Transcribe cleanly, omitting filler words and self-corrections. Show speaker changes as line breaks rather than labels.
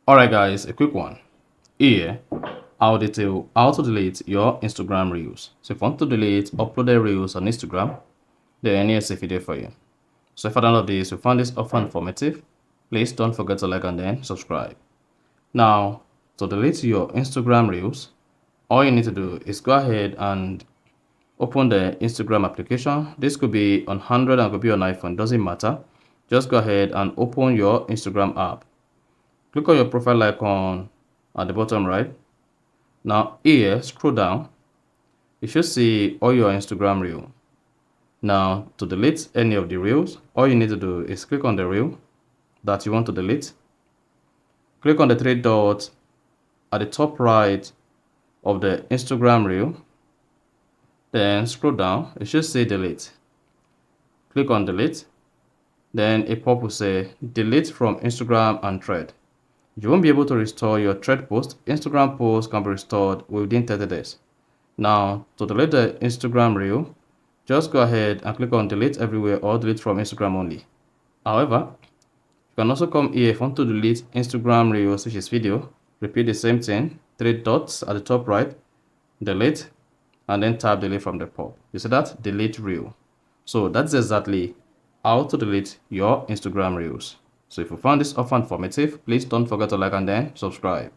Alright guys, a quick one. Here, I'll detail how to delete your Instagram Reels. So if you want to delete uploaded Reels on Instagram, then here's a video for you. So if I download this, you found this often informative, please don't forget to like and then subscribe. Now, to delete your Instagram Reels, all you need to do is go ahead and open the Instagram application. This could be on Android and could be on iPhone, doesn't matter. Just go ahead and open your Instagram app. Click on your profile icon at the bottom right. Now here, scroll down. You should see all your Instagram reel. Now to delete any of the reels, all you need to do is click on the reel that you want to delete. Click on the three dots at the top right of the Instagram reel. Then scroll down. You should say delete. Click on delete. Then a pop will say delete from Instagram and thread. You won't be able to restore your thread post. Instagram post can be restored within 30 days. Now, to delete the Instagram reel, just go ahead and click on delete everywhere or delete from Instagram only. However, you can also come here if you want to delete Instagram reels, which is video. Repeat the same thing, three dots at the top right, delete, and then tap delete from the pop. You see that? Delete reel. So that's exactly how to delete your Instagram reels. So if you found this offer informative, please don't forget to like and then subscribe.